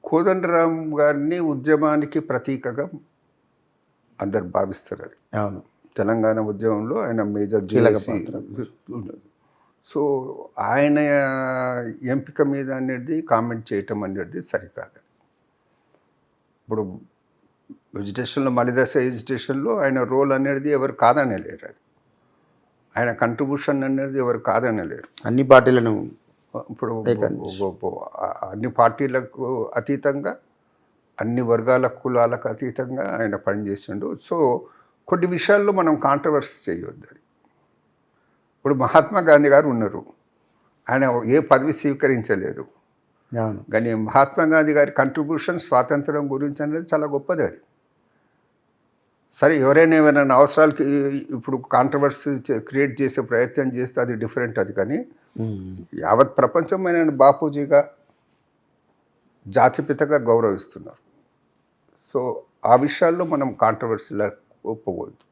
కోదండరాం గారిని ఉద్యమానికి ప్రతీకగా అందరు భావిస్తారు. అది అవును. తెలంగాణ ఉద్యమంలో ఆయన మేజర్ కీలక జేఏసీ పాత్ర. ఉన్నది. సో ఆయన ఎంపిక మీద అనేది కామెంట్ చేయటం అనేది సరికాదు. ఇప్పుడు ఎడ్యుకేషన్లో మలిదశ ఎడ్యుకేషన్లో ఆయన రోల్ అనేది ఎవరు కాదనలేరు. అది ఆయన కంట్రిబ్యూషన్ అనేది ఎవరు కాదనలేరు. అన్ని పార్టీలను ఇప్పుడు ఏకీకరించు. అన్ని పార్టీలకు అతీతంగా, అన్ని వర్గాల కులాలకు అతీతంగా ఆయన పనిచేసిండు. సో కొన్ని విషయాల్లో మనం కాంట్రవర్సీ చేయొద్దు. అది ఇప్పుడు మహాత్మా గాంధీ గారు ఉన్నారు, ఆయన ఏ పదవి స్వీకరించలేదు. అవును. కానీ మహాత్మా గాంధీ గారి కంట్రిబ్యూషన్ స్వాతంత్రం గురించి అనేది చాలా గొప్పది. అది సరే, ఎవరైనా అవసరాలకి ఇప్పుడు కాంట్రవర్సీ క్రియేట్ చేసే ప్రయత్నం చేస్తే అది డిఫరెంట్. అది కానీ యావత్ ప్రపంచం ఆయన బాపూజీగా, జాతిపితగా గౌరవిస్తున్నారు. సో ఆ విషయాల్లో మనం కాంట్రవర్సీలా ఒప్పుకోవద్దు.